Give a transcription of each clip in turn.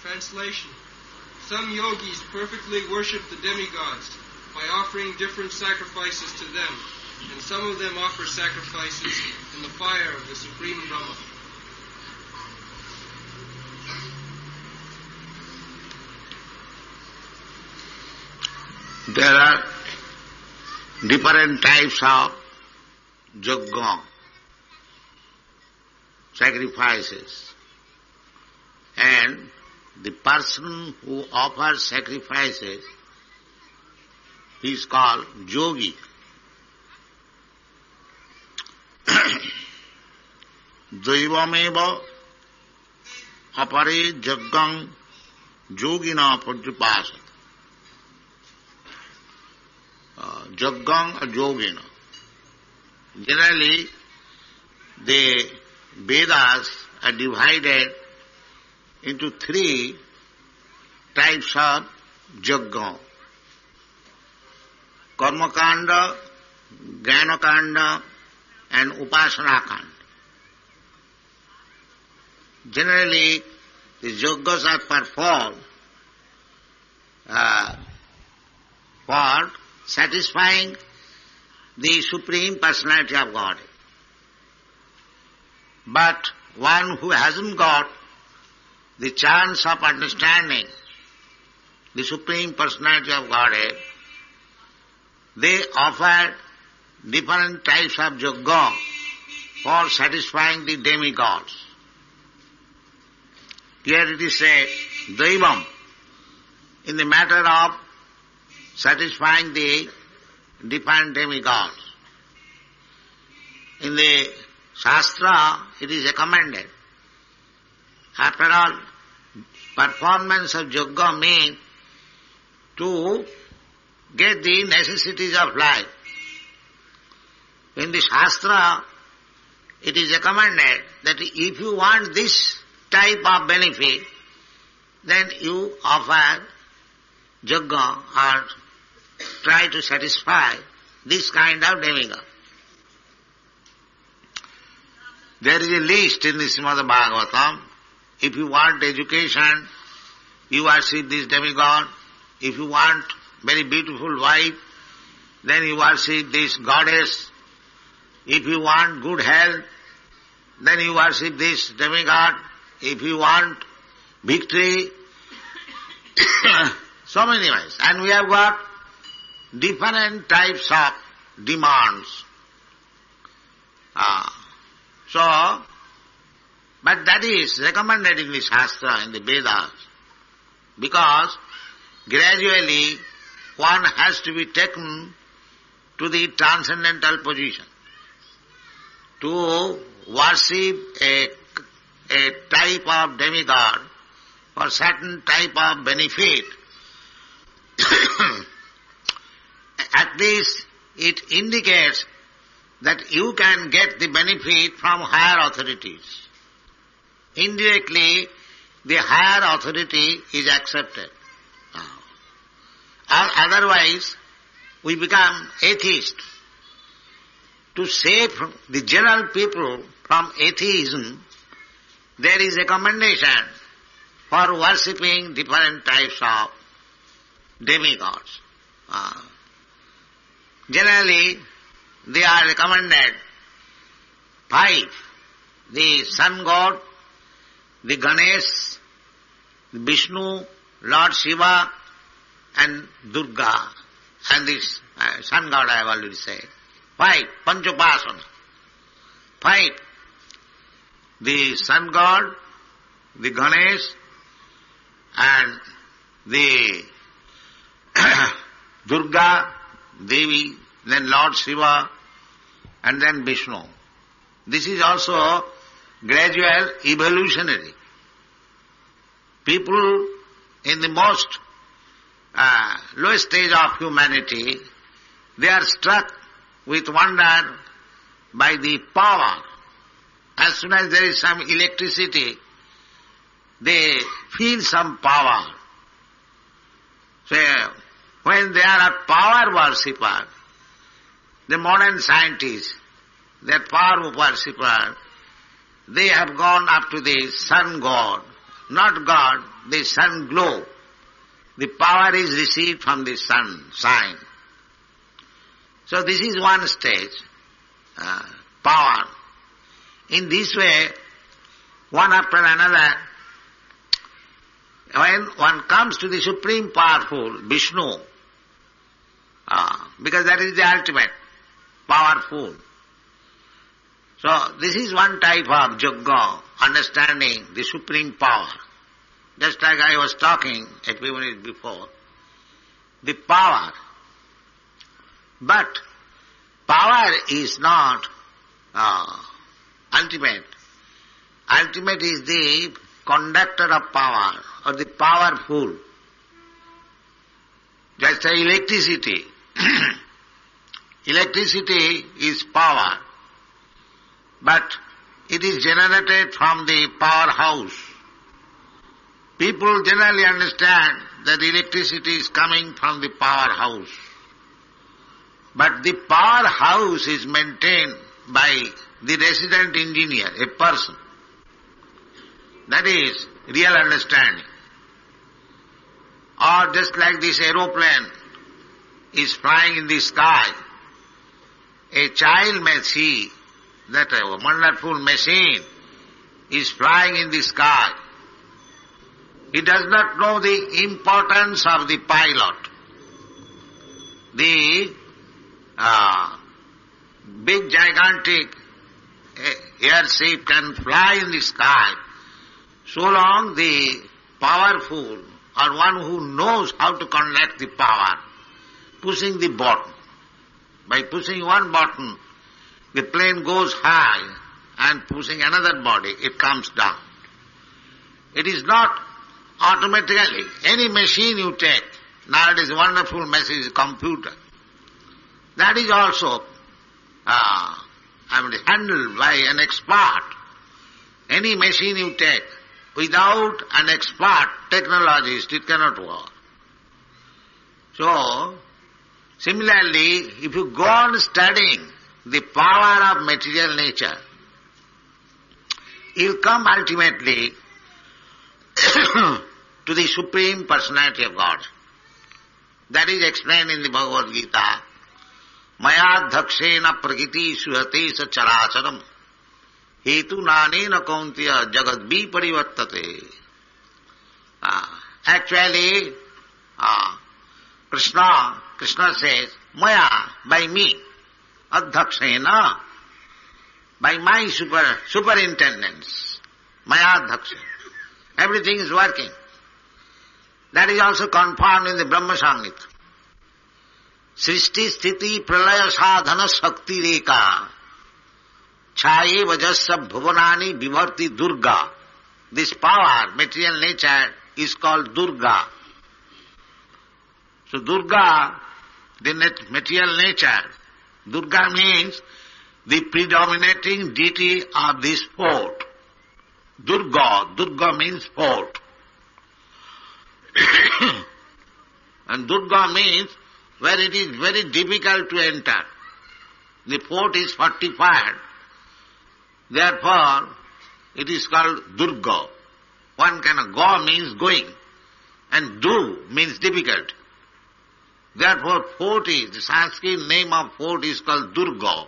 Translation. Some yogis perfectly worship the demigods by offering different sacrifices to them, and some of them offer sacrifices in the fire of the Supreme Brahma. There are different types of yajña, sacrifices, and the person who offers sacrifices is called yogi. Daivameva apare yajñam yogina purjupāsana. Yajñam or yogina. Generally, the Vedas are divided into three types of yajña. Karma-kāṇḍa, jñāna-kāṇḍa and upāsanā-kāṇḍa. Generally, the yajñas are performed for satisfying the Supreme Personality of Godhead. But one who hasn't got the chance of understanding the Supreme Personality of Godhead, they offer different types of yajña for satisfying the demigods. Here it is said, Daivam, in the matter of satisfying the different demigods. In the śāstra, it is recommended. After all, performance of yajña means to get the necessities of life. In the śāstra, it is recommended that if you want this type of benefit, then you offer yajña or try to satisfy this kind of demigod. There is a list in the Srimad Bhagavatam. If you want education, you worship this demigod. If you want very beautiful wife, then you worship this goddess. If you want good health, then you worship this demigod. If you want victory, so many ways. And we have got different types of demands. But that is recommended in the śāstra, in the Vedas, because gradually one has to be taken to the transcendental position. To worship a type of demigod for certain type of benefit, at least it indicates that you can get the benefit from higher authorities. Indirectly, the higher authority is accepted. Or otherwise, we become atheists. To save the general people from atheism, there is a recommendation for worshipping different types of demigods. Generally, they are recommended 5. The sun god, the Ganesh, the Vishnu, Lord Shiva and Durga. And this sun god I have already said. 5. Panchopāsana. 5. The sun god, the Ganesh and the Durga, Devi, then Lord Shiva and then Vishnu. This is also gradual evolutionary. People in the most lowest stage of humanity, they are struck with wonder by the power. As soon as there is some electricity, they feel some power. So, when they are a power worshipper, the modern scientists, they are power worshipper, they have gone up to the sun god not God, the sun glow. The power is received from the sun, sign. So this is one stage, power. In this way, one after another, when one comes to the Supreme Powerful, Vishnu, because that is the ultimate, powerful. So this is one type of jnana, understanding the supreme power. Just like I was talking a few minutes before, the power. But power is not ultimate. Ultimate is the conductor of power or the powerful. Just like electricity. Electricity is power, but it is generated from the powerhouse. People generally understand that electricity is coming from the powerhouse. But the powerhouse is maintained by the resident engineer, a person. That is real understanding. Or just like this aeroplane is flying in the sky, a child may see that a wonderful machine is flying in the sky. He does not know the importance of the pilot. The big gigantic airship can fly in the sky so long the powerful or one who knows how to conduct the power, pushing the button. By pushing one button, the plane goes high, and pushing another body, it comes down. It is not automatically. Any machine you take, nowadays a wonderful machine is a computer. That is also handled by an expert. Any machine you take, without an expert technologist, it cannot work. So, similarly, if you go on studying the power of material nature, you'll come ultimately to the Supreme Personality of Godhead. That is explained in the Bhagavad-gītā. Maya dhakṣena prakriti suhate sa characharam hetu nanena kauntiya jagad viparivattate. Actually, Krishna says, Maya, by me, adhakṣena, by my superintendence, Maya adhakṣena. Everything is working. That is also confirmed in the Brahma Samhita. Srishti sthiti pralaya sadhana shakti reka chaye vajasya bhuvanani vivarti Durga. This power, material nature, is called Durga. So Durga, the material nature, Durga means the predominating deity of this fort. Durga means fort. And Durga means where it is very difficult to enter. The fort is fortified. Therefore, it is called Durga. One cannot go means going, and do means difficult. Therefore, fort is, the Sanskrit name of fort is called Durga.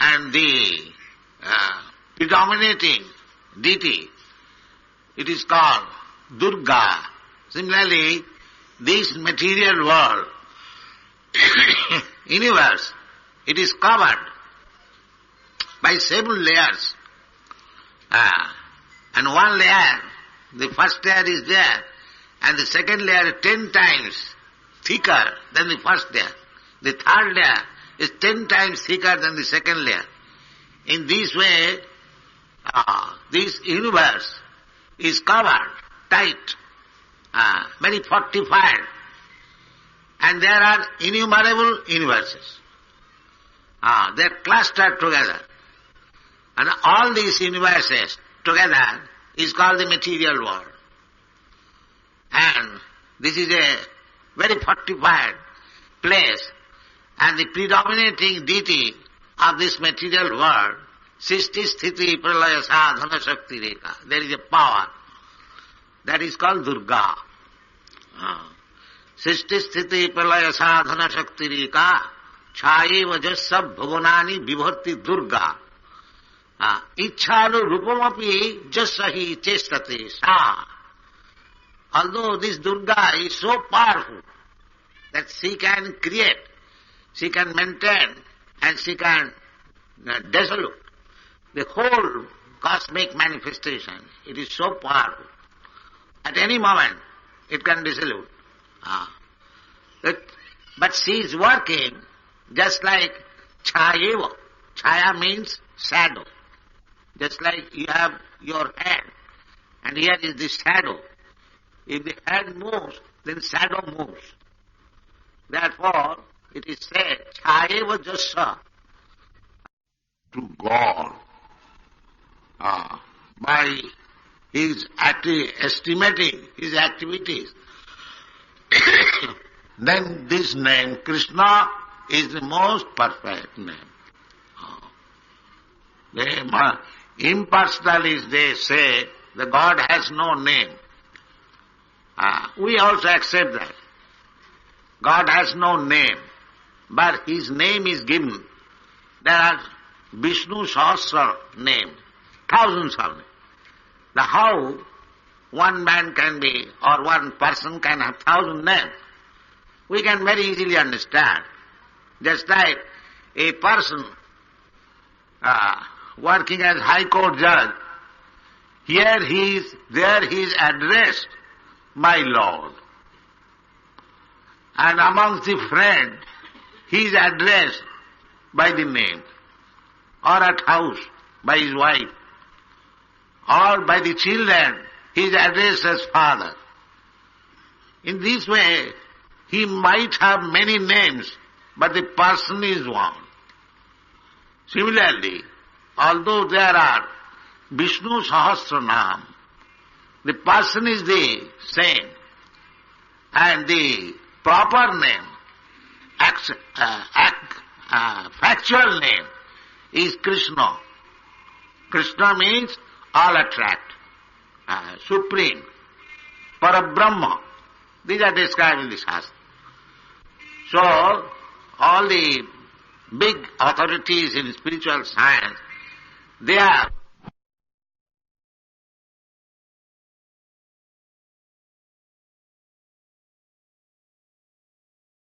And the predominating deity, it is called Durga. Similarly, this material world, universe, it is covered by several layers. And one layer, the first layer is there, and the second layer is 10 times thicker than the first layer. The third layer is 10 times thicker than the second layer. In this way, this universe is covered tight, very fortified, and there are innumerable universes. They are clustered together, and all these universes together is called the material world. And this is a very fortified place, and the predominating deity of this material world, Srishti Sthiti Pralaya Sadhana Shakti Reka, there is a power That is called Durga. Sisti sthiti pralaya sadhana shaktirika chayeva jasya bhavanani vibharti Durga. Ichhalu rupamapi jasyahi chestate sa. Although this Durga is so powerful that she can create, she can maintain, and she can dissolve the whole cosmic manifestation. It is so powerful. At any moment it can dissolve. But she is working just like chayeva. Chaya means shadow. Just like you have your head, and here is the shadow. If the head moves, then shadow moves. Therefore, it is said, chayeva jasya, to God, by his estimating his activities. Then this name, Krishna, is the most perfect name. The impersonalists, they say, the God has no name. We also accept that. God has no name, but his name is given. There are Vishnu śāstra names, thousands of them. How one man can be, or one person can have 1,000 names, we can very easily understand. Just like a person working as High Court judge, there he is addressed, my Lord. And amongst the friends, he is addressed by the name, or at house by his wife, or by the children, he is addressed as father. In this way, he might have many names, but the person is one. Similarly, although there are Vishnu Sahasranam, the person is the same, and the proper name, factual name, is Krishna. Krishna means all attract, supreme, Parabrahma. These are described in the Shastra. So, all the big authorities in spiritual science, they are